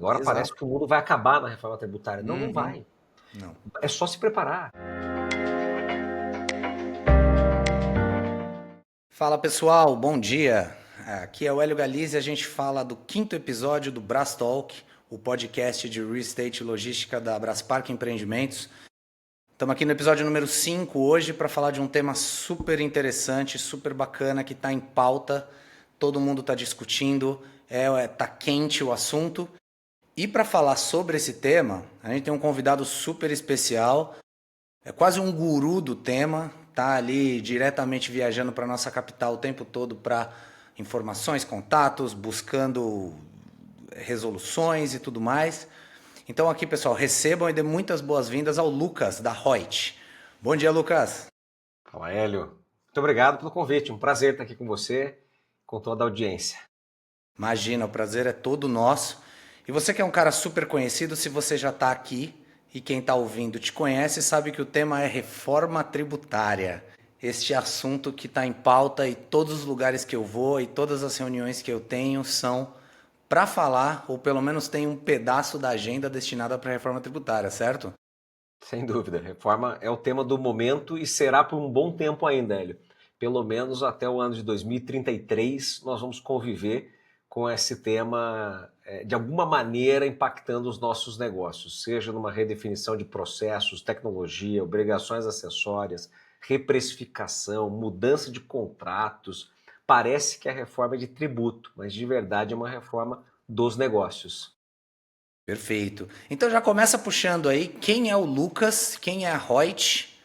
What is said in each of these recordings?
Agora parece Exato. que o mundo vai acabar na reforma tributária. Não, não Uhum. vai. Não. É só se preparar. Fala pessoal, bom dia. Aqui é o Hélio Galizia e a gente fala do quinto episódio do Brás Talk, o podcast de Real Estate e Logística da Braspark Empreendimentos. Estamos aqui no episódio número 5 hoje para falar de um tema super interessante, super bacana, que está em pauta, todo mundo está discutindo, tá quente o assunto. E para falar sobre esse tema, a gente tem um convidado super especial, é quase um guru do tema, tá ali diretamente viajando para nossa capital o tempo todo para informações, contatos, buscando resoluções e tudo mais. Então aqui, pessoal, recebam e dê muitas boas-vindas ao Lucas da Reut. Bom dia, Lucas. Fala, Hélio. Muito obrigado pelo convite. Um prazer estar aqui com você, com toda a audiência. Imagina, o prazer é todo nosso. E você que é um cara super conhecido, se você já está aqui e quem está ouvindo te conhece, sabe que o tema é reforma tributária. Este assunto que está em pauta e todos os lugares que eu vou e todas as reuniões que eu tenho são para falar, ou pelo menos tem um pedaço da agenda destinada para a reforma tributária, certo? Sem dúvida. Reforma é o tema do momento e será por um bom tempo ainda, Hélio. Pelo menos até o ano de 2033 nós vamos conviver com esse tema de alguma maneira impactando os nossos negócios, seja numa redefinição de processos, tecnologia, obrigações acessórias, reprecificação, mudança de contratos. Parece que a reforma é de tributo, mas de verdade é uma reforma dos negócios. Perfeito. Então já começa puxando aí quem é o Lucas, quem é a Reut.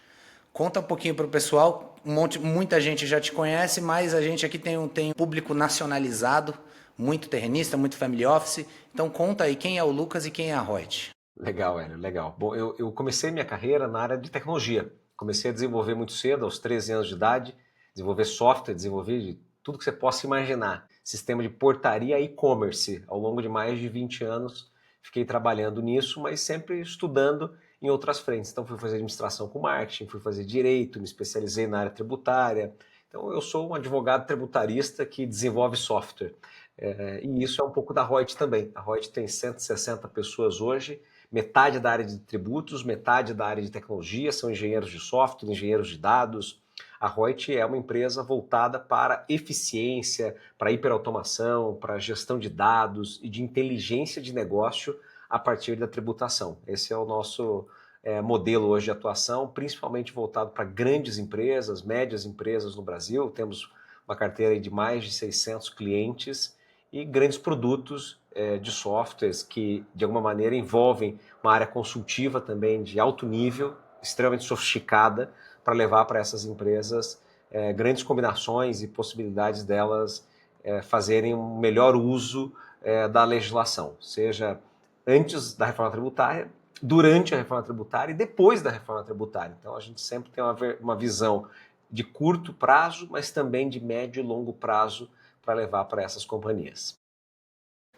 Conta um pouquinho para o pessoal. Muita gente já te conhece, mas a gente aqui tem um público nacionalizado, muito terrenista, muito family office. Então conta aí quem é o Lucas e quem é a Reut. Legal, Hélio, legal. Bom, eu comecei minha carreira na área de tecnologia. Comecei a desenvolver muito cedo, aos 13 anos de idade, desenvolver software, desenvolver de tudo que você possa imaginar. Sistema de portaria e e-commerce. Ao longo de mais de 20 anos, fiquei trabalhando nisso, mas sempre estudando em outras frentes. Então, fui fazer administração com marketing, fui fazer direito, me especializei na área tributária. Então, eu sou um advogado tributarista que desenvolve software. E isso é um pouco da Reut também. A Reut tem 160 pessoas hoje, metade da área de tributos, metade da área de tecnologia, são engenheiros de software, engenheiros de dados. A Reut é uma empresa voltada para eficiência, para hiperautomação, para gestão de dados e de inteligência de negócio a partir da tributação. Esse é o nosso modelo hoje de atuação, principalmente voltado para grandes empresas, médias empresas no Brasil. Temos uma carteira de mais de 600 clientes e grandes produtos de softwares que, de alguma maneira, envolvem uma área consultiva também de alto nível, extremamente sofisticada, para levar para essas empresas grandes combinações e possibilidades delas fazerem um melhor uso da legislação, seja antes da reforma tributária, durante a reforma tributária e depois da reforma tributária. Então, a gente sempre tem uma visão de curto prazo, mas também de médio e longo prazo para levar para essas companhias.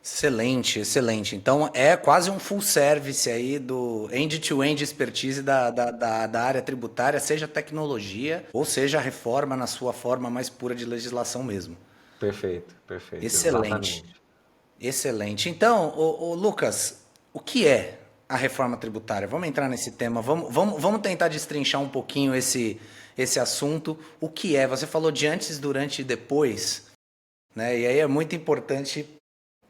Excelente, excelente. Então é quase um full service aí do end-to-end expertise da área tributária, seja tecnologia ou seja a reforma na sua forma mais pura de legislação mesmo. Perfeito, perfeito, Excelente. exatamente. Excelente. Então, Lucas, o que é a reforma tributária? Vamos entrar nesse tema. Vamos tentar destrinchar um pouquinho esse assunto. O que é? Você falou de antes, durante e depois, né? E aí é muito importante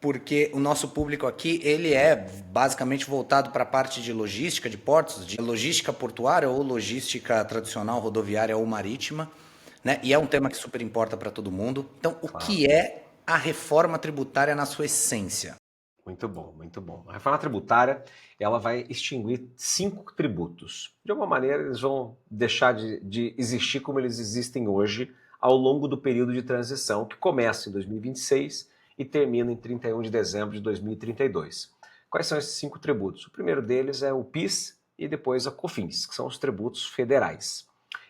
porque o nosso público aqui, ele é basicamente voltado para a parte de logística de portos, de logística portuária ou logística tradicional, rodoviária ou marítima, né? E é um tema que super importa para todo mundo. Então, o Claro. que é a reforma tributária na sua essência? Muito bom, muito bom. A reforma tributária, ela vai extinguir 5 tributos. De alguma maneira, eles vão deixar de existir como eles existem hoje ao longo do período de transição, que começa em 2026 e termina em 31 de dezembro de 2032. Quais são esses 5 tributos? O primeiro deles é o PIS e depois a COFINS, que são os tributos federais.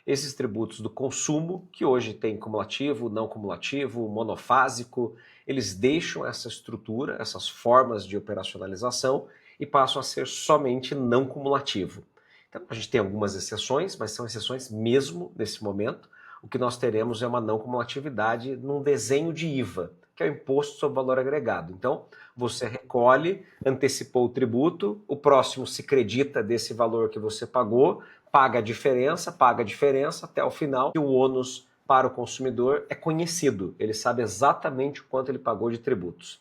Esses tributos do consumo, que hoje tem cumulativo, não cumulativo, monofásico, eles deixam essa estrutura, essas formas de operacionalização e passam a ser somente não cumulativo. Então, a gente tem algumas exceções, mas são exceções mesmo nesse momento. O que nós teremos é uma não cumulatividade num desenho de IVA. que é o Imposto sobre Valor Agregado. Então, você recolhe, antecipou o tributo, o próximo se credita desse valor que você pagou, paga a diferença até o final, e o ônus para o consumidor é conhecido, ele sabe exatamente o quanto ele pagou de tributos.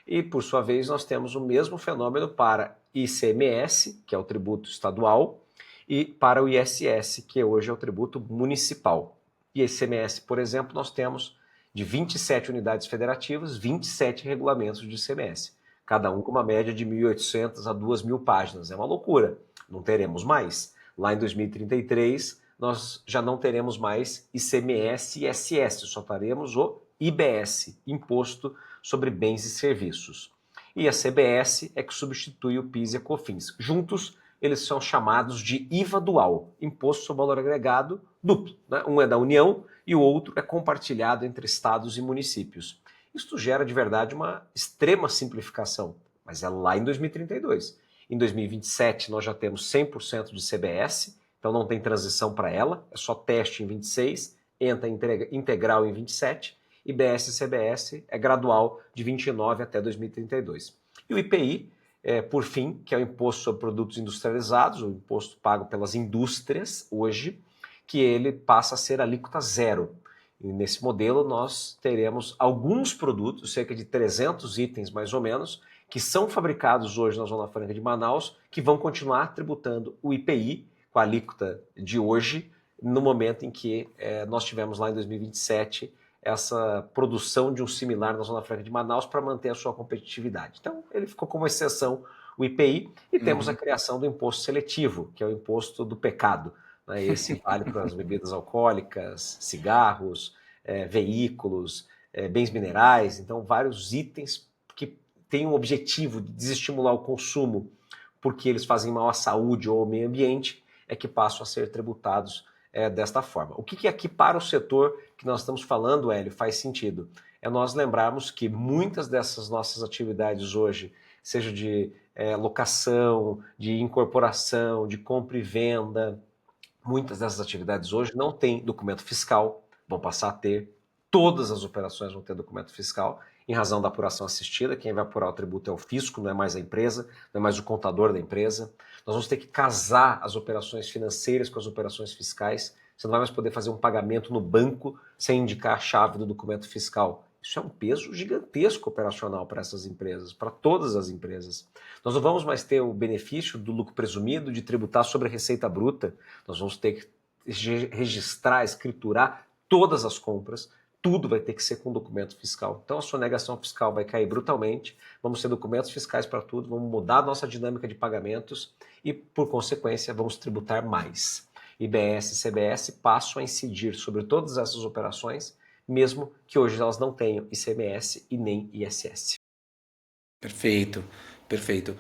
E, por sua vez, nós temos o mesmo fenômeno para ICMS, que é o tributo estadual, e para o ISS, que hoje é o tributo municipal. E ICMS, por exemplo, nós temos de 27 unidades federativas, 27 regulamentos de ICMS, cada um com uma média de 1.800 a 2.000 páginas. É uma loucura, não teremos mais. Lá em 2033, nós já não teremos mais ICMS e ISS, só teremos o IBS, Imposto sobre Bens e Serviços. E a CBS é que substitui o PIS e a COFINS. Juntos, eles são chamados de IVA dual, Imposto sobre Valor Agregado duplo. Né? Um é da União e o outro é compartilhado entre estados e municípios. Isto gera de verdade uma extrema simplificação, mas é lá em 2032. Em 2027 nós já temos 100% de CBS, então não tem transição para ela, é só teste em 26, entra integral em 27, e IBS e CBS é gradual de 29 até 2032. E o IPI, por fim, que é o Imposto sobre Produtos Industrializados, o imposto pago pelas indústrias hoje, que ele passa a ser alíquota zero. E nesse modelo nós teremos alguns produtos, cerca de 300 itens mais ou menos, que são fabricados hoje na Zona Franca de Manaus, que vão continuar tributando o IPI, com a alíquota de hoje, no momento em que nós tivemos lá em 2027 essa produção de um similar na Zona Franca de Manaus para manter a sua competitividade. Então, ele ficou como exceção o IPI e temos a criação do imposto seletivo, que é o imposto do pecado. Né? Esse vale para as bebidas alcoólicas, cigarros, veículos, bens minerais, então vários itens que têm o objetivo de desestimular o consumo porque eles fazem mal à saúde ou ao meio ambiente, é que passam a ser tributados desta forma. O que aqui para o setor que nós estamos falando, Hélio, faz sentido? É nós lembrarmos que muitas dessas nossas atividades hoje, seja de locação, de incorporação, de compra e venda, muitas dessas atividades hoje não têm documento fiscal, vão passar a ter. Todas as operações vão ter documento fiscal, em razão da apuração assistida. Quem vai apurar o tributo é o fisco, não é mais a empresa, não é mais o contador da empresa. Nós vamos ter que casar as operações financeiras com as operações fiscais. Você não vai mais poder fazer um pagamento no banco sem indicar a chave do documento fiscal. Isso é um peso gigantesco operacional para essas empresas, para todas as empresas. Nós não vamos mais ter o benefício do lucro presumido de tributar sobre a receita bruta. Nós vamos ter que registrar, escriturar todas as compras. Tudo vai ter que ser com documento fiscal. Então a sonegação fiscal vai cair brutalmente, vamos ter documentos fiscais para tudo, vamos mudar a nossa dinâmica de pagamentos e, por consequência, vamos tributar mais. IBS e CBS passam a incidir sobre todas essas operações, mesmo que hoje elas não tenham ICMS e nem ISS. Perfeito, perfeito.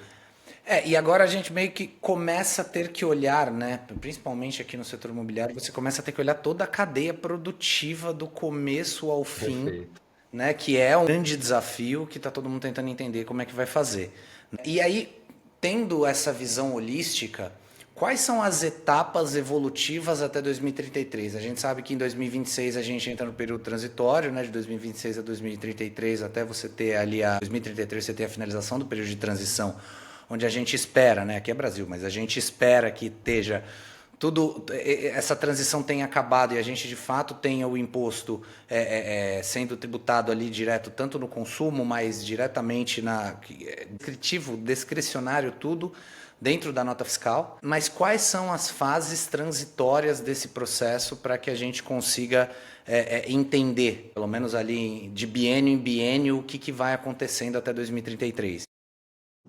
E agora a gente meio que começa a ter que olhar, né? Principalmente aqui no setor imobiliário, você começa a ter que olhar toda a cadeia produtiva do começo ao fim, Perfeito. né? Que é um grande desafio que está todo mundo tentando entender como é que vai fazer. E aí, tendo essa visão holística, quais são as etapas evolutivas até 2033? A gente sabe que em 2026 a gente entra no período transitório, né? De 2026 a 2033, até você ter ali 2033 você ter a finalização do período de transição, onde a gente espera, né? Aqui é Brasil, mas a gente espera que esteja tudo, essa transição tenha acabado e a gente de fato tenha o imposto sendo tributado ali direto, tanto no consumo, mas diretamente discricionário, tudo dentro da nota fiscal. Mas quais são as fases transitórias desse processo para que a gente consiga entender, pelo menos ali de biênio em biênio, o que vai acontecendo até 2033?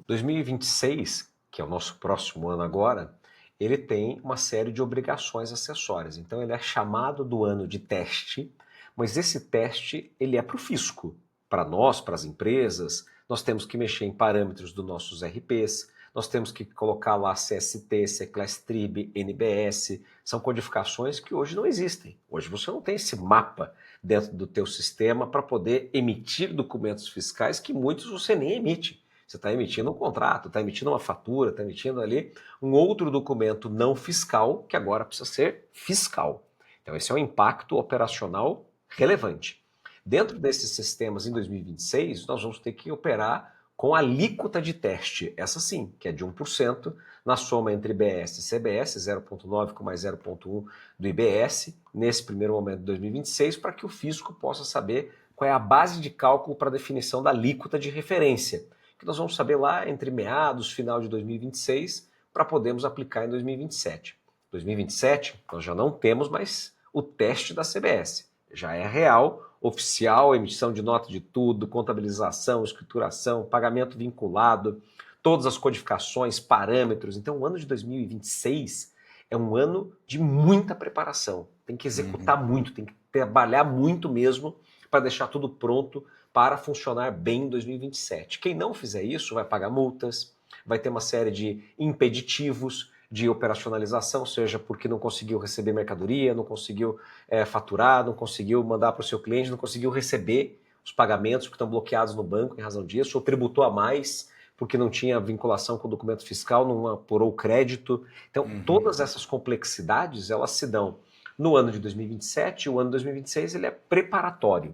2026, que é o nosso próximo ano agora, ele tem uma série de obrigações acessórias. Então ele é chamado do ano de teste, mas esse teste ele é para o fisco. Para nós, para as empresas, nós temos que mexer em parâmetros dos nossos RPs, nós temos que colocar lá CST, Seclastrib, NBS, são codificações que hoje não existem. Hoje você não tem esse mapa dentro do teu sistema para poder emitir documentos fiscais que muitos você nem emite. Você está emitindo um contrato, está emitindo uma fatura, está emitindo ali um outro documento não fiscal que agora precisa ser fiscal. Então esse é um impacto operacional relevante. Dentro desses sistemas, em 2026, nós vamos ter que operar com a alíquota de teste, essa sim, que é de 1%, na soma entre IBS e CBS, 0,9 com mais 0,1 do IBS, nesse primeiro momento de 2026, para que o fisco possa saber qual é a base de cálculo para a definição da alíquota de referência, que nós vamos saber lá entre meados, final de 2026, para podermos aplicar em 2027. 2027, nós já não temos mais o teste da CBS, já é real, oficial, emissão de nota de tudo, contabilização, escrituração, pagamento vinculado, todas as codificações, parâmetros. Então, o ano de 2026 é um ano de muita preparação. Tem que executar muito, tem que trabalhar muito mesmo para deixar tudo pronto para funcionar bem em 2027. Quem não fizer isso vai pagar multas, vai ter uma série de impeditivos de operacionalização, seja porque não conseguiu receber mercadoria, não conseguiu faturar, não conseguiu mandar para o seu cliente, não conseguiu receber os pagamentos porque estão bloqueados no banco em razão disso, ou tributou a mais porque não tinha vinculação com o documento fiscal, não apurou o crédito. Então, todas essas complexidades, elas se dão no ano de 2027, o ano de 2026 ele é preparatório.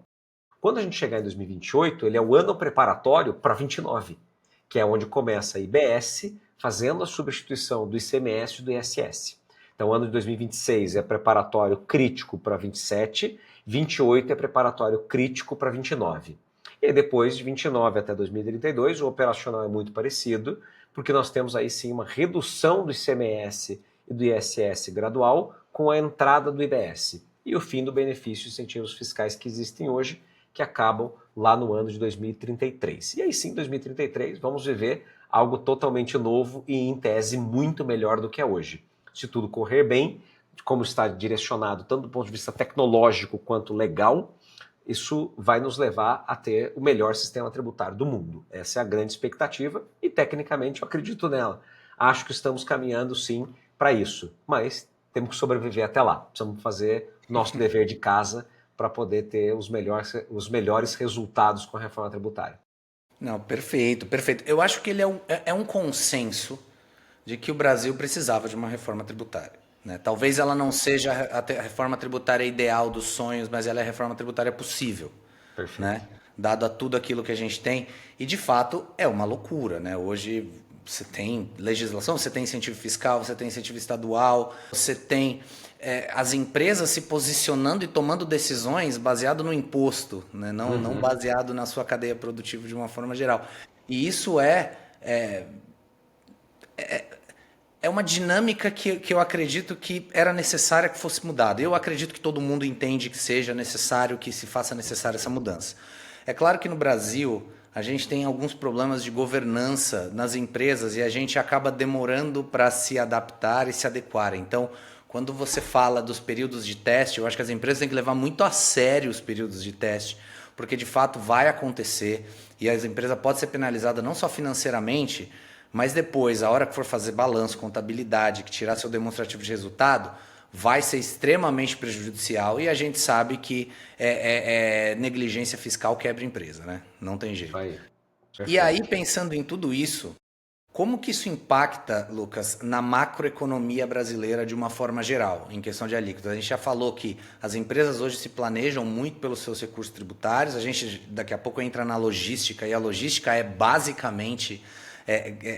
Quando a gente chegar em 2028, ele é o ano preparatório para 29, que é onde começa a IBS fazendo a substituição do ICMS e do ISS. Então, o ano de 2026 é preparatório crítico para 27, 28 é preparatório crítico para 29. E depois, de 29 até 2032, o operacional é muito parecido, porque nós temos aí sim uma redução do ICMS e do ISS gradual com a entrada do IBS. E o fim do benefício e incentivos fiscais que existem hoje, que acabam lá no ano de 2033. E aí sim, em 2033, vamos viver algo totalmente novo e, em tese, muito melhor do que é hoje. Se tudo correr bem, como está direcionado tanto do ponto de vista tecnológico quanto legal, isso vai nos levar a ter o melhor sistema tributário do mundo. Essa é a grande expectativa e, tecnicamente, eu acredito nela. Acho que estamos caminhando, sim, para isso. Mas temos que sobreviver até lá. Precisamos fazer nosso dever de casa para poder ter os melhores resultados com a reforma tributária. Não, perfeito, perfeito. Eu acho que ele é um consenso de que o Brasil precisava de uma reforma tributária. Né? Talvez ela não seja a reforma tributária ideal dos sonhos, mas ela é a reforma tributária possível. Perfeito. Né? Dado a tudo aquilo que a gente tem. E, de fato, é uma loucura. Né? Hoje você tem legislação, você tem incentivo fiscal, você tem incentivo estadual, você tem as empresas se posicionando e tomando decisões baseado no imposto, né? Não baseado na sua cadeia produtiva de uma forma geral. E isso é uma dinâmica que eu acredito que era necessária que fosse mudada. Eu acredito que todo mundo entende que seja necessário, que se faça necessária essa mudança. É claro que no Brasil a gente tem alguns problemas de governança nas empresas e a gente acaba demorando para se adaptar e se adequar. Então, quando você fala dos períodos de teste, eu acho que as empresas têm que levar muito a sério os períodos de teste, porque de fato vai acontecer e a empresa pode ser penalizada não só financeiramente, mas depois, a hora que for fazer balanço, contabilidade, que tirar seu demonstrativo de resultado, vai ser extremamente prejudicial e a gente sabe que negligência fiscal quebra empresa, né? Não tem jeito. E aí, pensando em tudo isso, como que isso impacta, Lucas, na macroeconomia brasileira de uma forma geral, em questão de alíquotas? A gente já falou que as empresas hoje se planejam muito pelos seus recursos tributários, a gente daqui a pouco entra na logística, e a logística é basicamente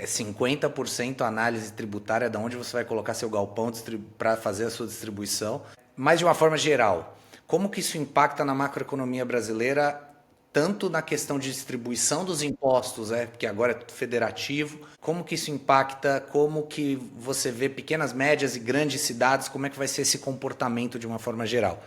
50% análise tributária de onde você vai colocar seu galpão para fazer a sua distribuição. Mas de uma forma geral, como que isso impacta na macroeconomia brasileira, tanto na questão de distribuição dos impostos, que agora é federativo, como que isso impacta, como que você vê pequenas, médias e grandes cidades, como é que vai ser esse comportamento de uma forma geral?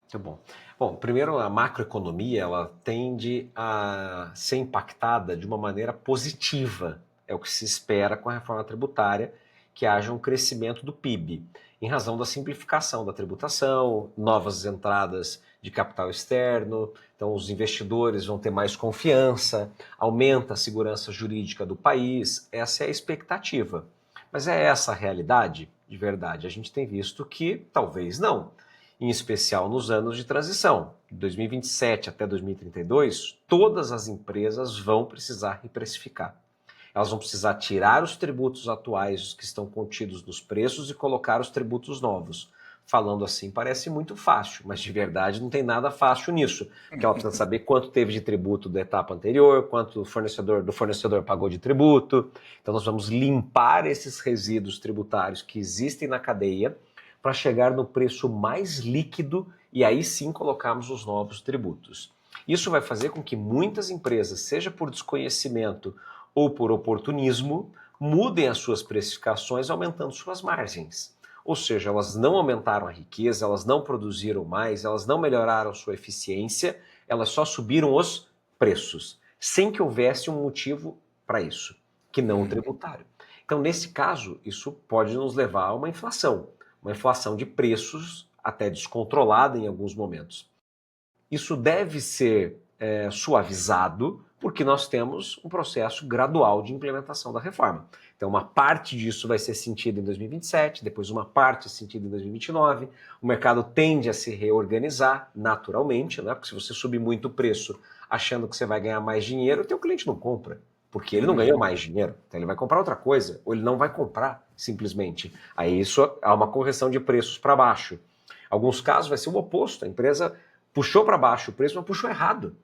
Muito bom. Bom, primeiro, a macroeconomia ela tende a ser impactada de uma maneira positiva. É o que se espera com a reforma tributária, que haja um crescimento do PIB, em razão da simplificação da tributação, novas entradas de capital externo, então os investidores vão ter mais confiança, aumenta a segurança jurídica do país, essa é a expectativa. Mas é essa a realidade? De verdade, a gente tem visto que talvez não. Em especial nos anos de transição, de 2027 até 2032, todas as empresas vão precisar reprecificar. Elas vão precisar tirar os tributos atuais que estão contidos nos preços e colocar os tributos novos. Falando assim parece muito fácil, mas de verdade não tem nada fácil nisso, porque ela precisa saber quanto teve de tributo da etapa anterior, quanto do fornecedor pagou de tributo. Então nós vamos limpar esses resíduos tributários que existem na cadeia para chegar no preço mais líquido e aí sim colocarmos os novos tributos. Isso vai fazer com que muitas empresas, seja por desconhecimento ou por oportunismo, mudem as suas precificações, aumentando suas margens. Ou seja, elas não aumentaram a riqueza, elas não produziram mais, elas não melhoraram sua eficiência, elas só subiram os preços, sem que houvesse um motivo para isso, que não o tributário. Então, nesse caso, isso pode nos levar a uma inflação de preços até descontrolada em alguns momentos. Isso deve ser suavizado porque nós temos um processo gradual de implementação da reforma. Então, uma parte disso vai ser sentida em 2027, depois uma parte sentida em 2029. O mercado tende a se reorganizar naturalmente, né? Porque se você subir muito o preço achando que você vai ganhar mais dinheiro, o teu cliente não compra, porque ele não ganhou mais dinheiro. Então, ele vai comprar outra coisa, ou ele não vai comprar, simplesmente. Aí isso há uma correção de preços para baixo. Alguns casos vai ser o oposto, a empresa puxou para baixo o preço, mas puxou errado.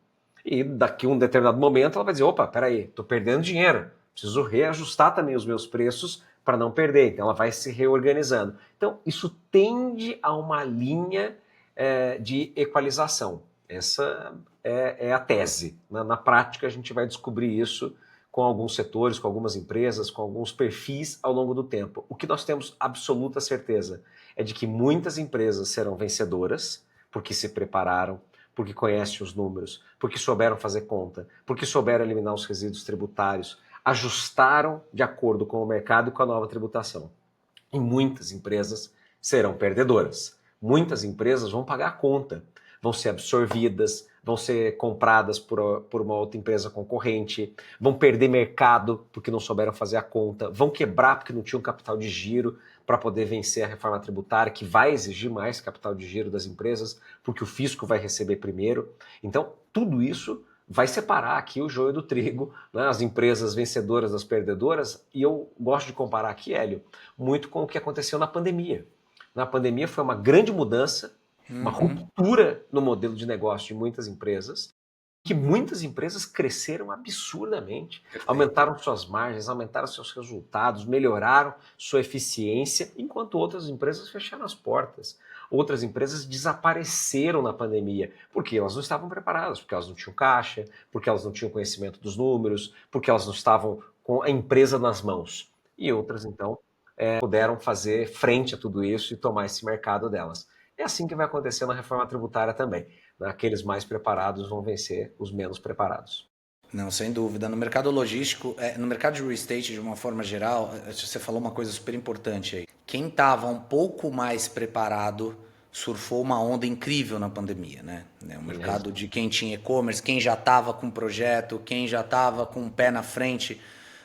E daqui a um determinado momento ela vai dizer, opa, peraí, estou perdendo dinheiro, preciso reajustar também os meus preços para não perder. Então ela vai se reorganizando. Então isso tende a uma linha de equalização. Essa é a tese. Na prática a gente vai descobrir isso com alguns setores, com algumas empresas, com alguns perfis ao longo do tempo. O que nós temos absoluta certeza é de que muitas empresas serão vencedoras, porque se prepararam, porque conhecem os números, porque souberam fazer conta, porque souberam eliminar os resíduos tributários, ajustaram de acordo com o mercado e com a nova tributação. E muitas empresas serão perdedoras. Muitas empresas vão pagar a conta, vão ser absorvidas, vão ser compradas por uma outra empresa concorrente, vão perder mercado porque não souberam fazer a conta, vão quebrar porque não tinham capital de giro para poder vencer a reforma tributária, que vai exigir mais capital de giro das empresas, porque o fisco vai receber primeiro. Então, tudo isso vai separar aqui o joio do trigo, né? As empresas vencedoras das perdedoras, e eu gosto de comparar aqui, Hélio, muito com o que aconteceu na pandemia. Na pandemia foi uma grande mudança, uma ruptura no modelo de negócio de muitas empresas, que muitas empresas cresceram absurdamente, aumentaram suas margens, aumentaram seus resultados, melhoraram sua eficiência, enquanto outras empresas fecharam as portas. Outras empresas desapareceram na pandemia, porque elas não estavam preparadas, porque elas não tinham caixa, porque elas não tinham conhecimento dos números, porque elas não estavam com a empresa nas mãos. E outras, então, puderam fazer frente a tudo isso e tomar esse mercado delas. É assim que vai acontecer na reforma tributária também. Aqueles mais preparados vão vencer os menos preparados. Não, sem dúvida. No mercado logístico, no mercado de real estate, de uma forma geral, você falou uma coisa super importante aí. Quem estava um pouco mais preparado surfou uma onda incrível na pandemia, né? O mercado de quem tinha e-commerce, quem já estava com projeto, quem já estava com o pé na frente,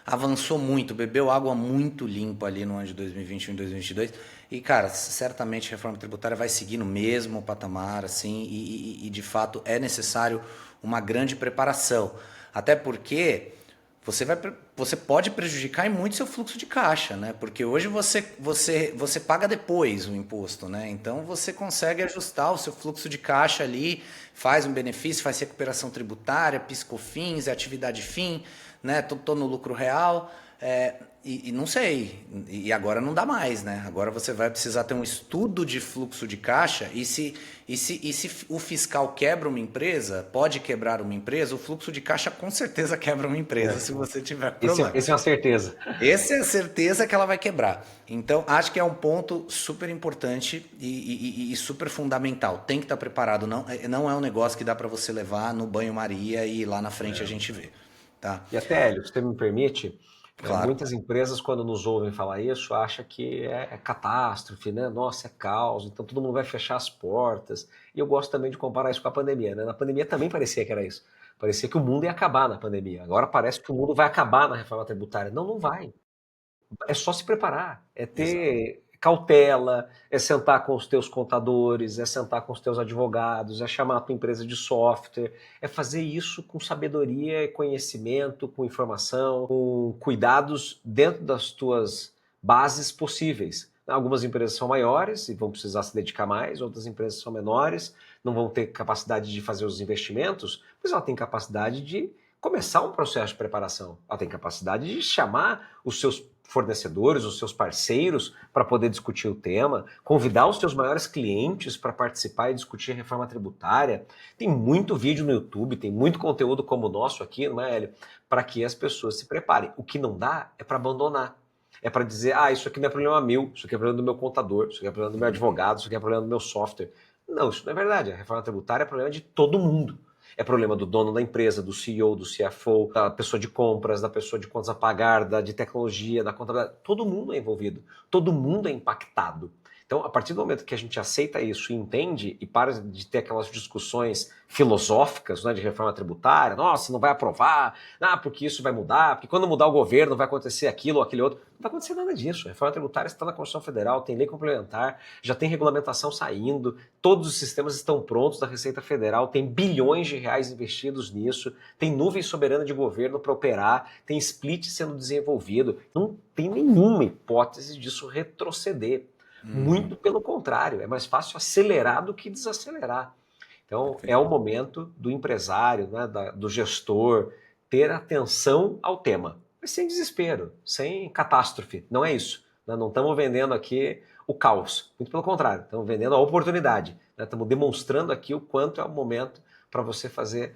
avançou muito, bebeu água muito limpa ali no ano de 2021 e 2022. E, cara, certamente a reforma tributária vai seguir no mesmo patamar, assim, e de fato é necessário uma grande preparação. Até porque você pode prejudicar em muito seu fluxo de caixa, né? Porque hoje você paga depois o imposto, né? Então você consegue ajustar o seu fluxo de caixa ali, faz um benefício, faz recuperação tributária, PIS/COFINS, atividade fim, né? Tô no lucro real. E não sei, e agora não dá mais, né? Agora você vai precisar ter um estudo de fluxo de caixa e se o fiscal quebra uma empresa, pode quebrar uma empresa, o fluxo de caixa com certeza quebra uma empresa se você tiver problema. Esse é uma certeza. Essa é a certeza que ela vai quebrar. Então, acho que é um ponto super importante e super fundamental. Tem que estar preparado, não é um negócio que dá para você levar no banho-maria e lá na frente a gente vê. Tá? E até, Hélio, se você me permite, Claro. muitas empresas, quando nos ouvem falar isso, acham que é catástrofe, né? Nossa, é caos, então todo mundo vai fechar as portas. E eu gosto também de comparar isso com a pandemia, né? Na pandemia também parecia que era isso. Parecia que o mundo ia acabar na pandemia. Agora parece que o mundo vai acabar na reforma tributária. Não, não vai. É só se preparar, é ter cautela, é sentar com os teus contadores, é sentar com os teus advogados, é chamar a tua empresa de software, é fazer isso com sabedoria e conhecimento, com informação, com cuidados dentro das tuas bases possíveis. Algumas empresas são maiores e vão precisar se dedicar mais, outras empresas são menores, não vão ter capacidade de fazer os investimentos, mas ela tem capacidade de começar um processo de preparação. Ela tem capacidade de chamar os seus fornecedores, os seus parceiros para poder discutir o tema, convidar os seus maiores clientes para participar e discutir a reforma tributária. Tem muito vídeo no YouTube, tem muito conteúdo como o nosso aqui, não é, Hélio? Para que as pessoas se preparem. O que não dá é para abandonar. É para dizer, isso aqui não é problema meu, isso aqui é problema do meu contador, isso aqui é problema do meu advogado, isso aqui é problema do meu software. Não, isso não é verdade. A reforma tributária é problema de todo mundo. É problema do dono da empresa, do CEO, do CFO, da pessoa de compras, da pessoa de contas a pagar, de tecnologia, da contabilidade. Todo mundo é envolvido, todo mundo é impactado. Então, a partir do momento que a gente aceita isso e entende e para de ter aquelas discussões filosóficas, né, de reforma tributária, nossa, não vai aprovar, porque isso vai mudar, porque quando mudar o governo vai acontecer aquilo ou aquele outro. Não vai acontecer nada disso. A reforma tributária está na Constituição Federal, tem lei complementar, já tem regulamentação saindo, todos os sistemas estão prontos da Receita Federal, tem bilhões de reais investidos nisso, tem nuvem soberana de governo para operar, tem split sendo desenvolvido. Não tem nenhuma hipótese disso retroceder. Muito pelo contrário, é mais fácil acelerar do que desacelerar. Então, é o momento do empresário, né, do gestor, ter atenção ao tema, mas sem desespero, sem catástrofe. Não é isso. Né? Não estamos vendendo aqui o caos, muito pelo contrário, estamos vendendo a oportunidade. Né? Estamos demonstrando aqui o quanto é o momento para você fazer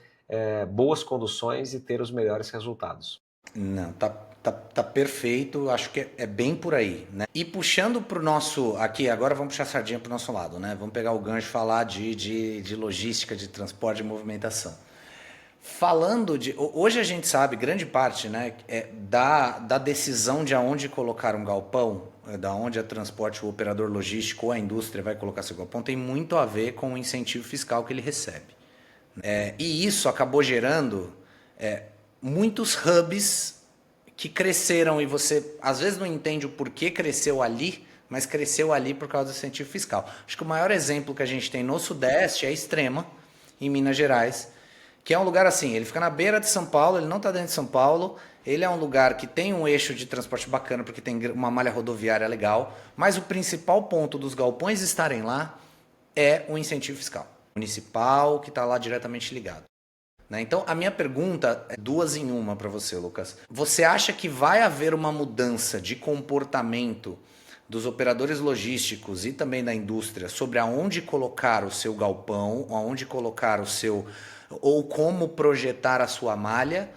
boas conduções e ter os melhores resultados. Não, tá perfeito, acho que é bem por aí, né? E puxando pro nosso, aqui, agora vamos puxar a sardinha pro nosso lado, né? Vamos pegar o gancho e falar de logística, de transporte e movimentação. Falando de, hoje a gente sabe, grande parte, né, da decisão de aonde colocar um galpão, da onde a transporte, o operador logístico ou a indústria vai colocar seu galpão, tem muito a ver com o incentivo fiscal que ele recebe. E isso acabou gerando muitos hubs que cresceram e você às vezes não entende o porquê cresceu ali, mas cresceu ali por causa do incentivo fiscal. Acho que o maior exemplo que a gente tem no Sudeste é Extrema, em Minas Gerais, que é um lugar assim, ele fica na beira de São Paulo, ele não está dentro de São Paulo, ele é um lugar que tem um eixo de transporte bacana, porque tem uma malha rodoviária legal, mas o principal ponto dos galpões estarem lá é o incentivo fiscal municipal, que está lá diretamente ligado. Então, a minha pergunta é 2 em 1 para você, Lucas. Você acha que vai haver uma mudança de comportamento dos operadores logísticos e também da indústria sobre aonde colocar o seu galpão, aonde colocar o seu, ou como projetar a sua malha?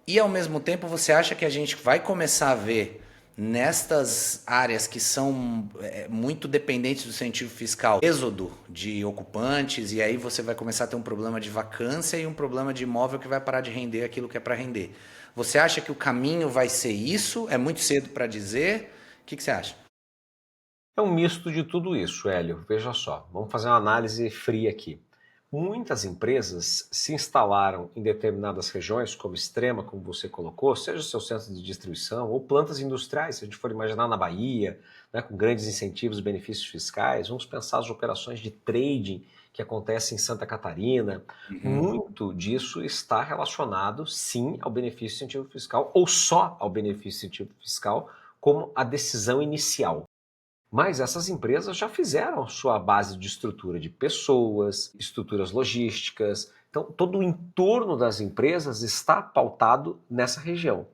E, ao mesmo tempo, você acha que a gente vai começar a ver nestas áreas que são muito dependentes do incentivo fiscal, êxodo de ocupantes, e aí você vai começar a ter um problema de vacância e um problema de imóvel que vai parar de render aquilo que é para render. Você acha que o caminho vai ser isso? É muito cedo para dizer? O que você acha? É um misto de tudo isso, Hélio. Veja só, vamos fazer uma análise fria aqui. Muitas empresas se instalaram em determinadas regiões, como Extrema, como você colocou, seja o seu centro de distribuição ou plantas industriais, se a gente for imaginar na Bahia, né, com grandes incentivos e benefícios fiscais, vamos pensar as operações de trading que acontecem em Santa Catarina. Muito disso está relacionado, sim, ao benefício incentivo fiscal ou só ao benefício incentivo fiscal como a decisão inicial. Mas essas empresas já fizeram sua base de estrutura de pessoas, estruturas logísticas. Então, todo o entorno das empresas está pautado nessa região.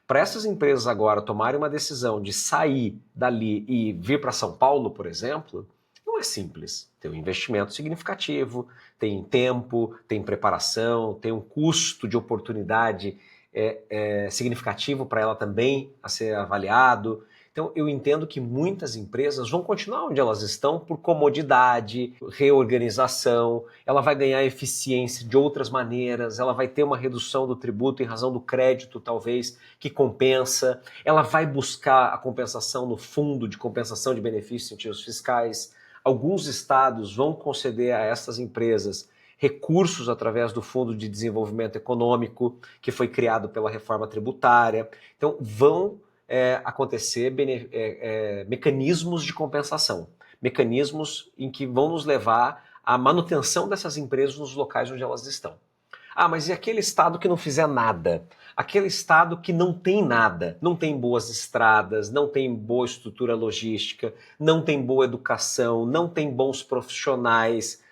Para essas empresas agora tomarem uma decisão de sair dali e vir para São Paulo, por exemplo, não é simples. Tem um investimento significativo, tem tempo, tem preparação, tem um custo de oportunidade significativo para ela também a ser avaliado. Então, eu entendo que muitas empresas vão continuar onde elas estão por comodidade, reorganização, ela vai ganhar eficiência de outras maneiras, ela vai ter uma redução do tributo em razão do crédito, talvez, que compensa, ela vai buscar a compensação no fundo de compensação de benefícios e incentivos fiscais. Alguns estados vão conceder a essas empresas recursos através do Fundo de Desenvolvimento Econômico, que foi criado pela reforma tributária. Então, vão acontecer mecanismos de compensação, mecanismos em que vão nos levar à manutenção dessas empresas nos locais onde elas estão. Ah, mas e aquele estado que não fizer nada? Aquele estado que não tem nada, não tem boas estradas, não tem boa estrutura logística, não tem boa educação, não tem bons profissionais.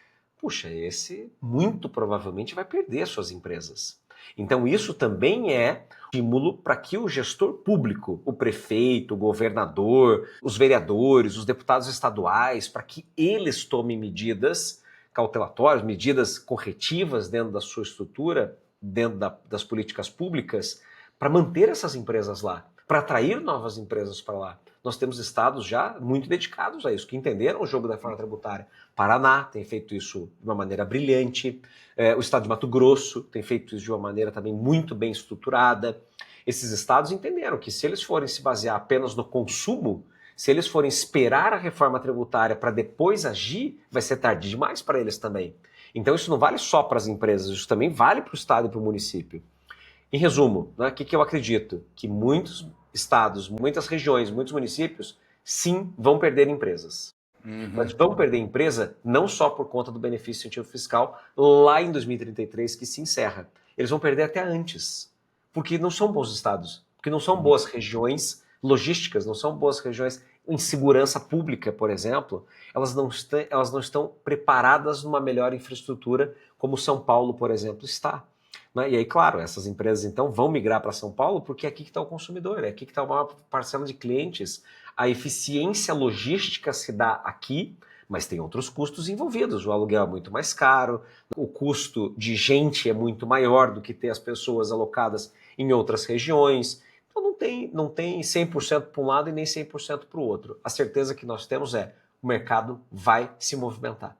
Puxa, esse muito provavelmente vai perder suas empresas. Então, isso também é estímulo para que o gestor público, o prefeito, o governador, os vereadores, os deputados estaduais, para que eles tomem medidas cautelatórias, medidas corretivas dentro da sua estrutura, dentro das políticas públicas, para manter essas empresas lá, para atrair novas empresas para lá. Nós temos estados já muito dedicados a isso, que entenderam o jogo da reforma tributária. Paraná tem feito isso de uma maneira brilhante, o estado de Mato Grosso tem feito isso de uma maneira também muito bem estruturada. Esses estados entenderam que se eles forem se basear apenas no consumo, se eles forem esperar a reforma tributária para depois agir, vai ser tarde demais para eles também. Então isso não vale só para as empresas, isso também vale para o estado e para o município. Em resumo, né, o que eu acredito? Que muitos estados, muitas regiões, muitos municípios, sim, vão perder empresas. Mas vão perder empresa não só por conta do benefício incentivo fiscal lá em 2033, que se encerra. Eles vão perder até antes, porque não são bons estados, porque não são boas regiões logísticas, não são boas regiões em segurança pública, por exemplo, elas não estão preparadas numa melhor infraestrutura como São Paulo, por exemplo, está. Né? E aí, claro, essas empresas então vão migrar para São Paulo porque é aqui que está o consumidor, é aqui que está uma parcela de clientes. A eficiência logística se dá aqui, mas tem outros custos envolvidos. O aluguel é muito mais caro, o custo de gente é muito maior do que ter as pessoas alocadas em outras regiões. Então não tem 100% para um lado e nem 100% para o outro. A certeza que nós temos é o mercado vai se movimentar.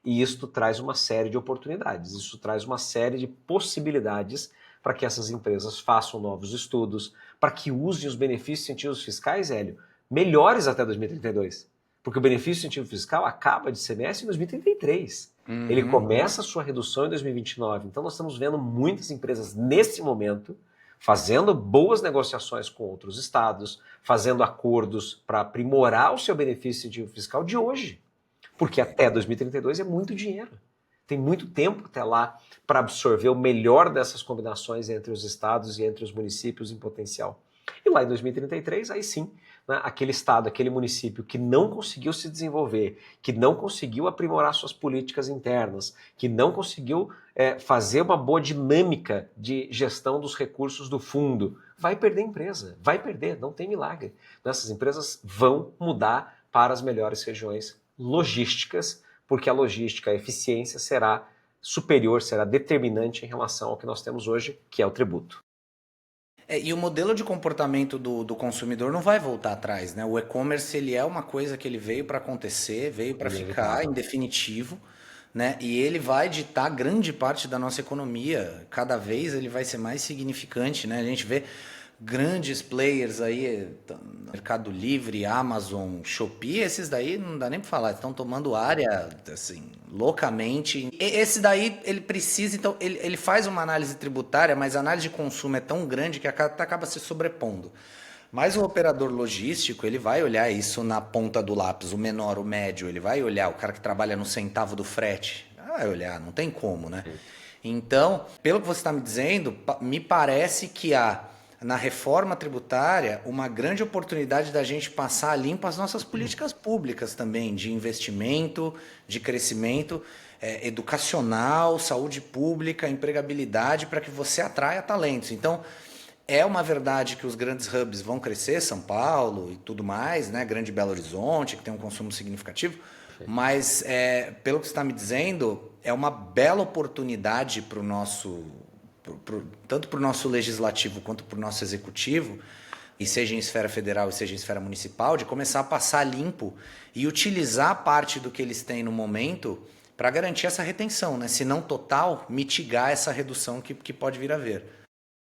E isto traz uma série de oportunidades, isso traz uma série de possibilidades para que essas empresas façam novos estudos, para que usem os benefícios e incentivos fiscais, Hélio, melhores até 2032. Porque o benefício incentivo fiscal acaba de semestre em 2033. Ele começa a sua redução em 2029. Então nós estamos vendo muitas empresas nesse momento fazendo boas negociações com outros estados, fazendo acordos para aprimorar o seu benefício incentivo fiscal de hoje. Porque até 2032 é muito dinheiro. Tem muito tempo até lá para absorver o melhor dessas combinações entre os estados e entre os municípios em potencial. E lá em 2033, aí sim, né, aquele estado, aquele município que não conseguiu se desenvolver, que não conseguiu aprimorar suas políticas internas, que não conseguiu fazer uma boa dinâmica de gestão dos recursos do fundo, vai perder empresa, vai perder, não tem milagre. Essas empresas vão mudar para as melhores regiões logísticas, porque a logística, a eficiência será superior, será determinante em relação ao que nós temos hoje, que é o tributo. E o modelo de comportamento do consumidor não vai voltar atrás, né? O e-commerce ele é uma coisa que ele veio para acontecer, veio para ficar em definitivo, né? E ele vai ditar grande parte da nossa economia. Cada vez ele vai ser mais significante, né? A gente vê grandes players aí, Mercado Livre, Amazon, Shopee, esses daí não dá nem para falar, estão tomando área assim, loucamente. Esse daí ele precisa, então ele faz uma análise tributária, mas a análise de consumo é tão grande que acaba se sobrepondo. Mas o operador logístico, ele vai olhar isso na ponta do lápis, o menor, o médio, ele vai olhar, o cara que trabalha no centavo do frete, vai olhar, não tem como, né? Então, pelo que você está me dizendo, me parece que há na reforma tributária uma grande oportunidade da gente passar a limpo as nossas políticas públicas também, de investimento, de crescimento educacional, saúde pública, empregabilidade, para que você atraia talentos. Então, é uma verdade que os grandes hubs vão crescer, São Paulo e tudo mais, né? Grande Belo Horizonte, que tem um consumo significativo, mas pelo que você está me dizendo, é uma bela oportunidade para o nosso... tanto para o nosso legislativo quanto para o nosso executivo, e seja em esfera federal e seja em esfera municipal, de começar a passar limpo e utilizar parte do que eles têm no momento para garantir essa retenção, né? Se não total, mitigar essa redução que pode vir a haver.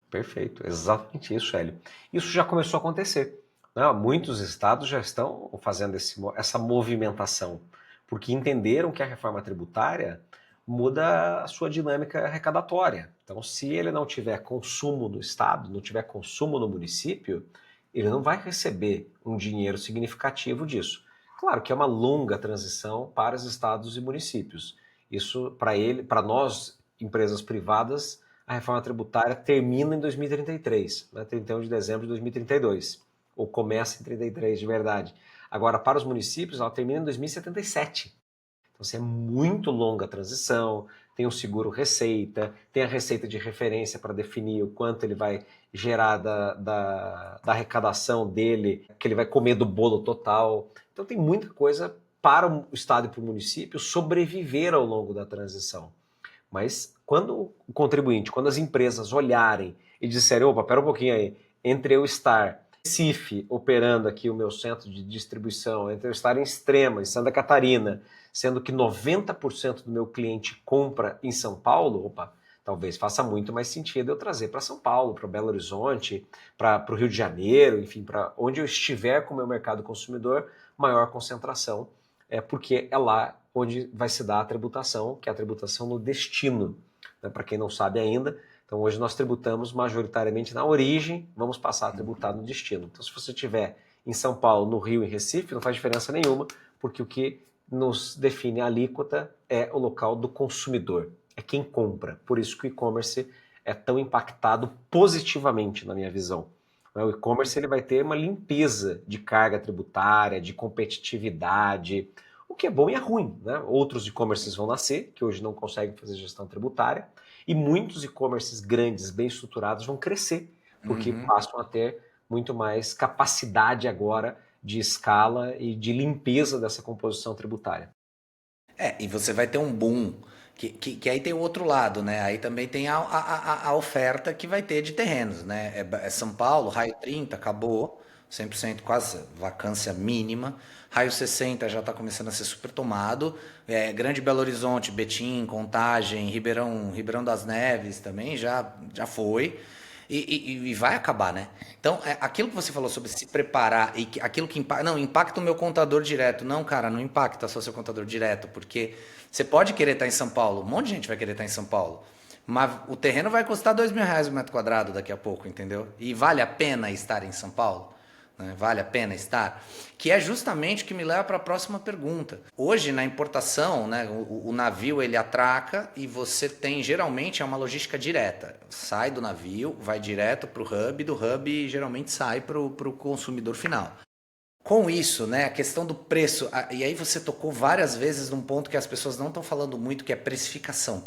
Perfeito, exatamente isso, Hélio. Isso já começou a acontecer. Né? Muitos estados já estão fazendo essa movimentação, porque entenderam que a reforma tributária muda a sua dinâmica arrecadatória. Então, se ele não tiver consumo no estado, não tiver consumo no município, ele não vai receber um dinheiro significativo disso. Claro que é uma longa transição para os estados e municípios. Isso, para nós, empresas privadas, a reforma tributária termina em 2033, né, 31 de dezembro de 2032, ou começa em 33 de verdade. Agora, para os municípios, ela termina em 2077. Então, assim, é muito longa a transição, tem o seguro-receita, tem a receita de referência para definir o quanto ele vai gerar da arrecadação dele, que ele vai comer do bolo total. Então, tem muita coisa para o Estado e para o município sobreviver ao longo da transição. Mas quando o contribuinte, quando as empresas olharem e disserem, opa, pera um pouquinho aí, entre eu estar em Recife, operando aqui o meu centro de distribuição, entre eu estar em Extrema, em Santa Catarina, sendo que 90% do meu cliente compra em São Paulo, opa, talvez faça muito mais sentido eu trazer para São Paulo, para Belo Horizonte, para o Rio de Janeiro, enfim, para onde eu estiver com o meu mercado consumidor, maior concentração, porque é lá onde vai se dar a tributação, que é a tributação no destino. Né? Para quem não sabe ainda, então hoje nós tributamos majoritariamente na origem, vamos passar a tributar no destino. Então se você estiver em São Paulo, no Rio, em Recife, não faz diferença nenhuma, porque o que nos define a alíquota é o local do consumidor, é quem compra. Por isso que o e-commerce é tão impactado positivamente, na minha visão. O e-commerce ele vai ter uma limpeza de carga tributária, de competitividade, o que é bom e é ruim. Né? Outros e-commerces vão nascer, que hoje não conseguem fazer gestão tributária, e muitos e-commerces grandes, bem estruturados, vão crescer, porque passam a ter muito mais capacidade agora de escala e de limpeza dessa composição tributária. E você vai ter um boom, que aí tem o outro lado, né? Aí também tem a oferta que vai ter de terrenos, né? É São Paulo, raio 30, acabou, 100% quase vacância mínima. Raio 60 já está começando a ser super tomado. Grande Belo Horizonte, Betim, Contagem, Ribeirão das Neves também já foi. E vai acabar, né? Então, aquilo que você falou sobre se preparar e aquilo que impacta. Não, impacta o meu contador direto. Não, cara, não impacta só seu contador direto, porque você pode querer estar em São Paulo, um monte de gente vai querer estar em São Paulo, mas o terreno vai custar R$ 2.000 o metro quadrado daqui a pouco, entendeu? E vale a pena estar em São Paulo? Né? Vale a pena estar? Que é justamente o que me leva para a próxima pergunta. Hoje, na importação, né, o navio ele atraca e você tem, geralmente, é uma logística direta. Sai do navio, vai direto para o hub, do hub geralmente sai para o consumidor final. Com isso, né, a questão do preço, e aí você tocou várias vezes num ponto que as pessoas não estão falando muito, que é precificação.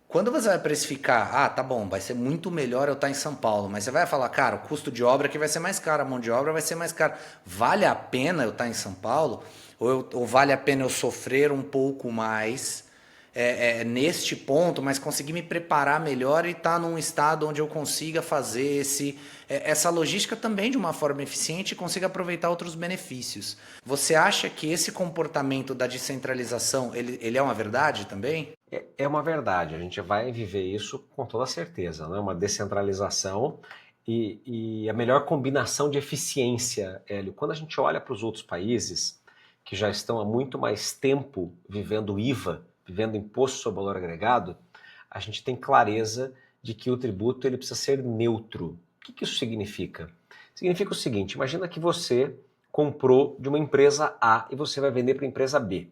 Quando você vai precificar, tá bom, vai ser muito melhor eu estar em São Paulo, mas você vai falar, cara, o custo de obra aqui vai ser mais caro, a mão de obra vai ser mais cara. Vale a pena eu estar em São Paulo? Ou vale a pena eu sofrer um pouco mais neste ponto, mas conseguir me preparar melhor e estar num estado onde eu consiga fazer essa logística também de uma forma eficiente e consiga aproveitar outros benefícios. Você acha que esse comportamento da descentralização, ele é uma verdade também? É uma verdade, a gente vai viver isso com toda certeza, né? Uma descentralização e a melhor combinação de eficiência, Hélio. Quando a gente olha para os outros países que já estão há muito mais tempo vivendo IVA, vivendo imposto sobre valor agregado, a gente tem clareza de que o tributo ele precisa ser neutro. O que isso significa? Significa o seguinte, imagina que você comprou de uma empresa A e você vai vender para a empresa B.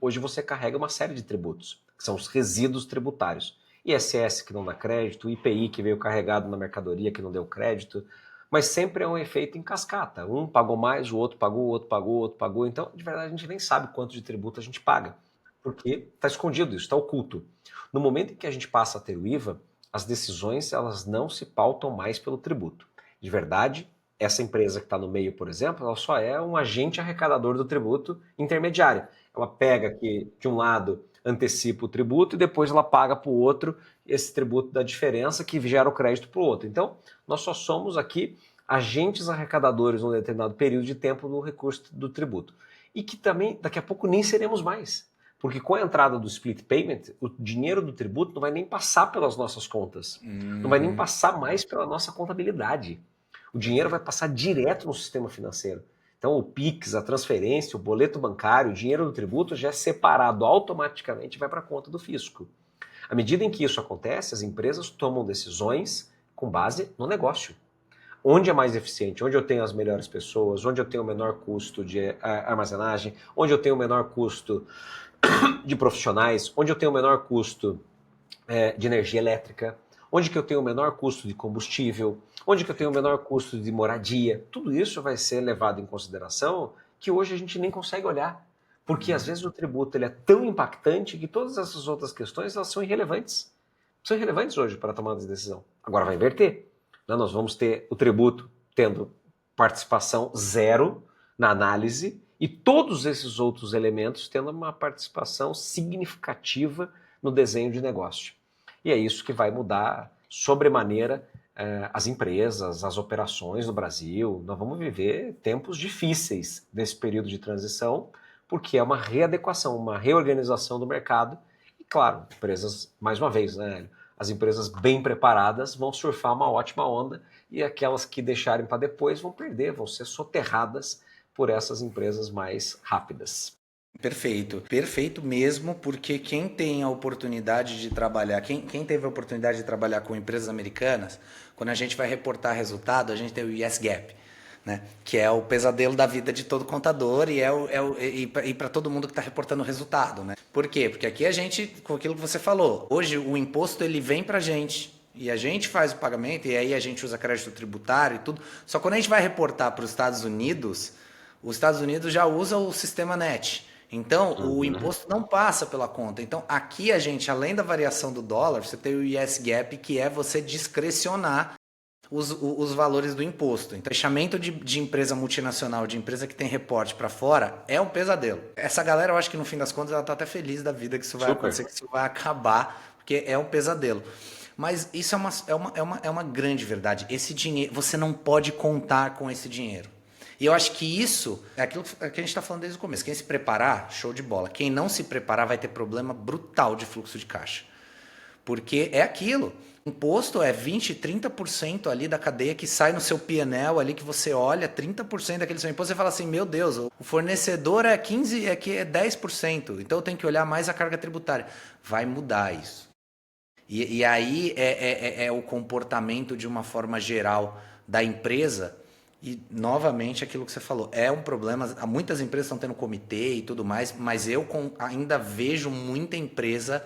Hoje você carrega uma série de tributos, que são os resíduos tributários. ISS que não dá crédito, IPI que veio carregado na mercadoria que não deu crédito, mas sempre é um efeito em cascata. Um pagou mais, o outro pagou, o outro pagou, o outro pagou. Então, de verdade, a gente nem sabe quanto de tributo a gente paga, porque está escondido, isso está oculto. No momento em que a gente passa a ter o IVA, as decisões elas não se pautam mais pelo tributo. De verdade, essa empresa que está no meio, por exemplo, ela só é um agente arrecadador do tributo intermediário. Ela pega aqui, de um lado, antecipa o tributo e depois ela paga para o outro esse tributo da diferença que gera o crédito para o outro. Então, nós só somos aqui agentes arrecadadores num determinado período de tempo do recurso do tributo. E que também, daqui a pouco, nem seremos mais. Porque com a entrada do split payment, o dinheiro do tributo não vai nem passar pelas nossas contas. Não vai nem passar mais pela nossa contabilidade. O dinheiro vai passar direto no sistema financeiro. Então, o PIX, a transferência, o boleto bancário, o dinheiro do tributo já é separado automaticamente e vai para a conta do fisco. À medida em que isso acontece, as empresas tomam decisões com base no negócio. Onde é mais eficiente, onde eu tenho as melhores pessoas, onde eu tenho o menor custo de armazenagem, onde eu tenho o menor custo de profissionais, onde eu tenho o menor custo de energia elétrica, onde que eu tenho o menor custo de combustível, onde que eu tenho o menor custo de moradia. Tudo isso vai ser levado em consideração que hoje a gente nem consegue olhar. Porque às vezes o tributo ele é tão impactante que todas essas outras questões elas são irrelevantes. São irrelevantes hoje para a tomada de decisão. Agora vai inverter. Né? Nós vamos ter o tributo tendo participação zero na análise e todos esses outros elementos tendo uma participação significativa no desenho de negócio. E é isso que vai mudar sobremaneira as empresas, as operações no Brasil. Nós vamos viver tempos difíceis nesse período de transição, porque é uma readequação, uma reorganização do mercado. E claro, empresas, mais uma vez, né, as empresas bem preparadas vão surfar uma ótima onda e aquelas que deixarem para depois vão perder, vão ser soterradas por essas empresas mais rápidas. Perfeito, perfeito mesmo, porque quem tem a oportunidade de trabalhar, quem teve a oportunidade de trabalhar com empresas americanas, quando a gente vai reportar resultado, a gente tem o Yes Gap, né? Que é o pesadelo da vida de todo contador e para todo mundo que está reportando resultado, né? Por quê? Porque aqui a gente, com aquilo que você falou, hoje o imposto ele vem para a gente e a gente faz o pagamento e aí a gente usa crédito tributário e tudo. Só que quando a gente vai reportar para os Estados Unidos já usa o sistema NET. Então, o imposto não passa pela conta. Então, aqui a gente, além da variação do dólar, você tem o Yes Gap, que é você discrecionar os valores do imposto. Então, fechamento de empresa multinacional, de empresa que tem reporte para fora, é um pesadelo. Essa galera, eu acho que no fim das contas, ela está até feliz da vida que isso vai acontecer, que isso vai acabar, porque é um pesadelo. Mas isso é uma grande verdade. Esse dinheiro, você não pode contar com esse dinheiro. E eu acho que isso é aquilo que a gente está falando desde o começo. Quem se preparar, show de bola. Quem não se preparar vai ter problema brutal de fluxo de caixa. Porque é aquilo. Imposto é 20%, 30% ali da cadeia que sai no seu P&L ali que você olha, 30% daquele seu imposto, você fala assim, meu Deus, o fornecedor é 15%, é 10%, então eu tenho que olhar mais a carga tributária. Vai mudar isso. E aí é o comportamento de uma forma geral da empresa. E, novamente, aquilo que você falou, é um problema. Muitas empresas estão tendo comitê e tudo mais, mas eu ainda vejo muita empresa,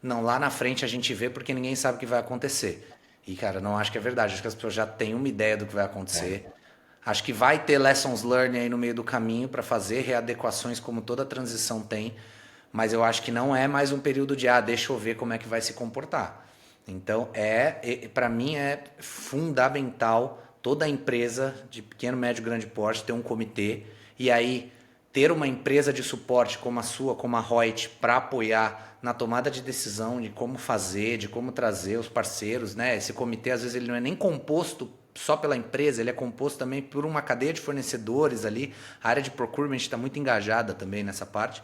não, lá na frente a gente vê porque ninguém sabe o que vai acontecer. E, cara, não acho que é verdade. Acho que as pessoas já têm uma ideia do que vai acontecer. Acho que vai ter lessons learned aí no meio do caminho para fazer readequações como toda transição tem, mas eu acho que não é mais um período de, deixa eu ver como é que vai se comportar. Então, para mim, é fundamental toda empresa de pequeno, médio, grande porte ter um comitê e aí ter uma empresa de suporte como a sua, como a Reut, para apoiar na tomada de decisão de como fazer, de como trazer os parceiros, né? Esse comitê, às vezes, ele não é nem composto só pela empresa, ele é composto também por uma cadeia de fornecedores ali. A área de procurement está muito engajada também nessa parte.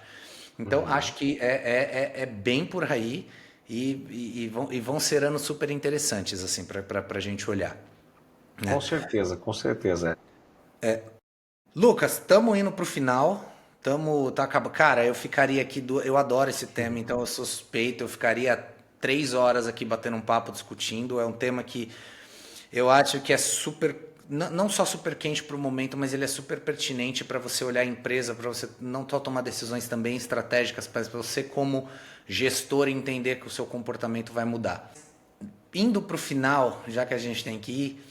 Então, acho que é bem por aí e vão ser anos super interessantes assim, para a gente olhar. Com certeza, com certeza. Lucas, estamos indo para o final. Cara, eu ficaria aqui. Eu adoro esse tema, então eu sou suspeito. Eu ficaria 3 horas aqui batendo um papo discutindo. É um tema que eu acho que é super. Não só super quente para o momento, mas ele é super pertinente para você olhar a empresa, para você não só tomar decisões também estratégicas, para você, como gestor, entender que o seu comportamento vai mudar. Indo para o final, já que a gente tem que ir.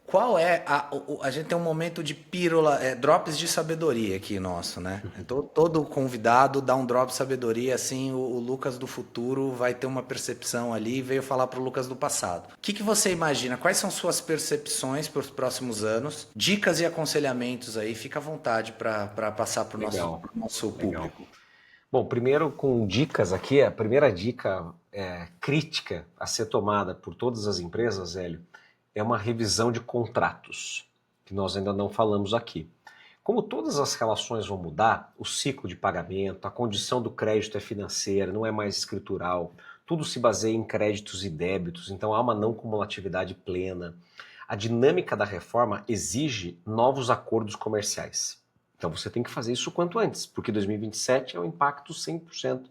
Qual é a gente tem um momento de pílula, drops de sabedoria aqui nosso, né? Então, todo convidado dá um drop de sabedoria, assim o Lucas do futuro vai ter uma percepção ali e veio falar para o Lucas do passado. O que você imagina? Quais são suas Legal. percepções para os próximos anos? Dicas e aconselhamentos aí, fica à vontade para passar para o nosso público. Bom, primeiro com dicas aqui, a primeira dica crítica a ser tomada por todas as empresas, Hélio, é uma revisão de contratos, que nós ainda não falamos aqui. Como todas as relações vão mudar, o ciclo de pagamento, a condição do crédito é financeira, não é mais escritural, tudo se baseia em créditos e débitos, então há uma não cumulatividade plena. A dinâmica da reforma exige novos acordos comerciais. Então você tem que fazer isso o quanto antes, porque 2027 é um impacto 100%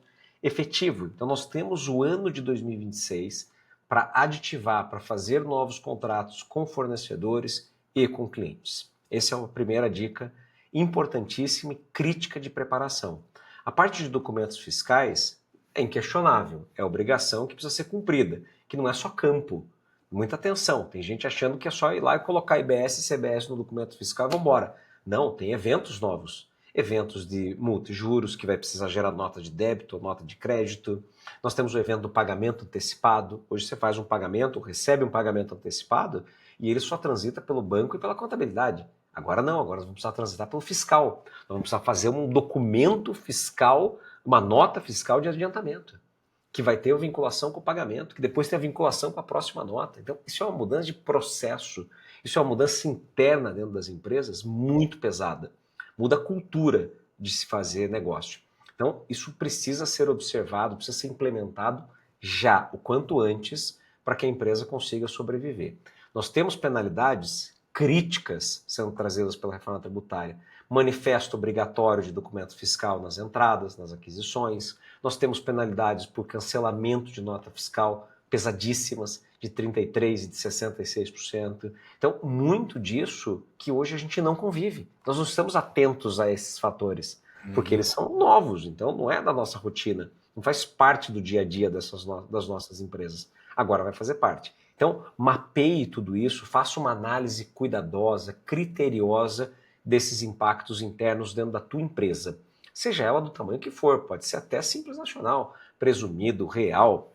efetivo. Então nós temos o ano de 2026 para aditivar, para fazer novos contratos com fornecedores e com clientes. Essa é uma primeira dica importantíssima e crítica de preparação. A parte de documentos fiscais é inquestionável, é obrigação que precisa ser cumprida, que não é só campo. Muita atenção, tem gente achando que é só ir lá e colocar IBS e CBS no documento fiscal e vamos embora. Não, tem eventos novos. Eventos de multa e juros, que vai precisar gerar nota de débito ou nota de crédito. Nós temos o evento do pagamento antecipado. Hoje você faz um pagamento, recebe um pagamento antecipado e ele só transita pelo banco e pela contabilidade. Agora não, agora nós vamos precisar transitar pelo fiscal. Nós vamos precisar fazer um documento fiscal, uma nota fiscal de adiantamento, que vai ter a vinculação com o pagamento, que depois tem a vinculação com a próxima nota. Então, isso é uma mudança de processo, isso é uma mudança interna dentro das empresas muito pesada. Muda a cultura de se fazer negócio. Então, isso precisa ser observado, precisa ser implementado já, o quanto antes, para que a empresa consiga sobreviver. Nós temos penalidades críticas sendo trazidas pela reforma tributária. Manifesto obrigatório de documento fiscal nas entradas, nas aquisições. Nós temos penalidades por cancelamento de nota fiscal pesadíssimas, de 33% e de 66%. Então, muito disso que hoje a gente não convive. Nós não estamos atentos a esses fatores, porque eles são novos, então não é da nossa rotina, não faz parte do dia a dia das nossas empresas. Agora vai fazer parte. Então, mapeie tudo isso, faça uma análise cuidadosa, criteriosa desses impactos internos dentro da tua empresa. Seja ela do tamanho que for, pode ser até simples nacional, presumido, real,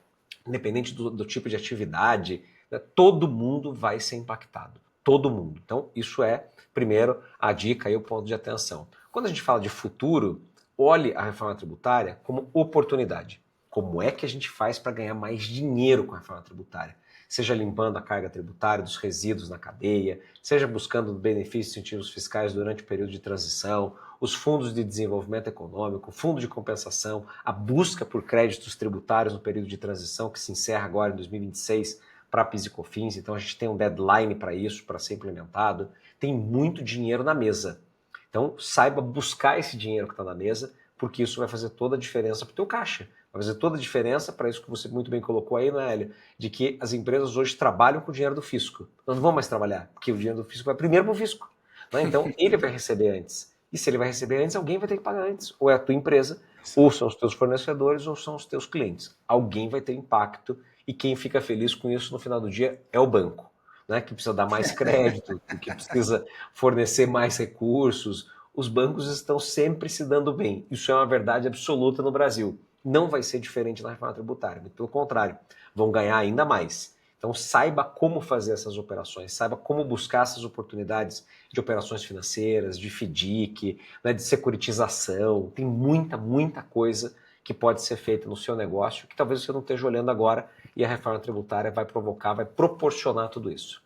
independente do tipo de atividade, né? Todo mundo vai ser impactado, todo mundo. Então, isso é, primeiro, a dica e o ponto de atenção. Quando a gente fala de futuro, olhe a reforma tributária como oportunidade. Como é que a gente faz para ganhar mais dinheiro com a reforma tributária? Seja limpando a carga tributária dos resíduos na cadeia, seja buscando benefícios e incentivos fiscais durante o período de transição, os fundos de desenvolvimento econômico, o fundo de compensação, a busca por créditos tributários no período de transição, que se encerra agora em 2026 para PIS e COFINS, então a gente tem um deadline para isso, para ser implementado. Tem muito dinheiro na mesa. Então saiba buscar esse dinheiro que está na mesa, porque isso vai fazer toda a diferença para o teu caixa. Vai fazer toda a diferença para isso que você muito bem colocou aí, né, Hélio? De que as empresas hoje trabalham com o dinheiro do fisco. Nós não vamos mais trabalhar, porque o dinheiro do fisco vai primeiro para o fisco. Né? Então, ele vai receber antes. E se ele vai receber antes, alguém vai ter que pagar antes. Ou é a tua empresa, ou são os teus fornecedores, ou são os teus clientes. Alguém vai ter impacto e quem fica feliz com isso no final do dia é o banco, né? Que precisa dar mais crédito, que precisa fornecer mais recursos. Os bancos estão sempre se dando bem. Isso é uma verdade absoluta no Brasil. Não vai ser diferente na reforma tributária, pelo contrário, vão ganhar ainda mais. Então saiba como fazer essas operações, saiba como buscar essas oportunidades de operações financeiras, de FDIC, né, de securitização. Tem muita coisa que pode ser feita no seu negócio que talvez você não esteja olhando agora e a reforma tributária vai provocar, vai proporcionar tudo isso.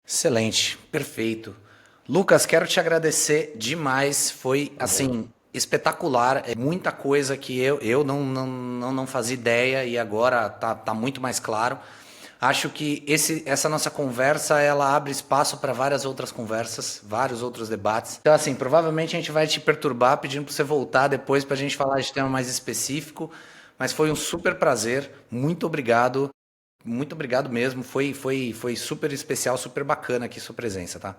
Excelente, perfeito. Lucas, quero te agradecer demais, foi assim espetacular, é muita coisa que eu não fazia ideia e agora tá muito mais claro. Acho que essa nossa conversa, ela abre espaço para várias outras conversas, vários outros debates. Então, assim, provavelmente a gente vai te perturbar pedindo para você voltar depois para a gente falar de tema mais específico, mas foi um super prazer, muito obrigado mesmo, foi super especial, super bacana aqui sua presença, tá?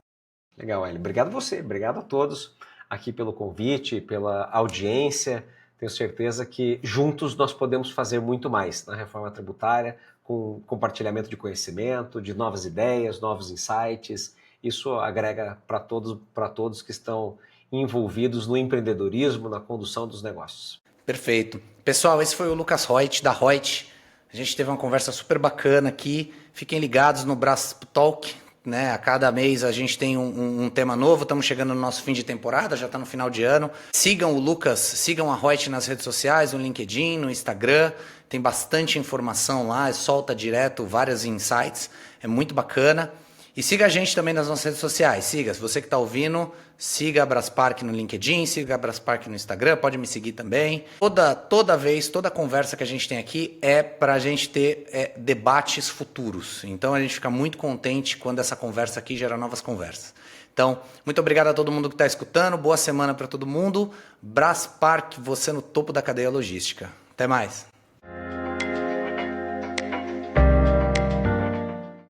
Legal, Hélio. Obrigado a você, obrigado a todos aqui pelo convite, pela audiência. Tenho certeza que juntos nós podemos fazer muito mais na reforma tributária, com compartilhamento de conhecimento, de novas ideias, novos insights. Isso agrega para todos que estão envolvidos no empreendedorismo, na condução dos negócios. Perfeito. Pessoal, esse foi o Lucas Reut, da Reut. A gente teve uma conversa super bacana aqui. Fiquem ligados no Brasp Talk. Né? A cada mês a gente tem um tema novo, estamos chegando no nosso fim de temporada, já está no final de ano. Sigam o Lucas, sigam a Reut nas redes sociais, no LinkedIn, no Instagram, tem bastante informação lá, solta direto vários insights, é muito bacana. E siga a gente também nas nossas redes sociais, siga, se você que está ouvindo, siga a Braspark no LinkedIn, siga a Braspark no Instagram, pode me seguir também. Toda conversa que a gente tem aqui é para a gente ter debates futuros. Então a gente fica muito contente quando essa conversa aqui gera novas conversas. Então, muito obrigado a todo mundo que está escutando, boa semana para todo mundo. Braspark, você no topo da cadeia logística. Até mais.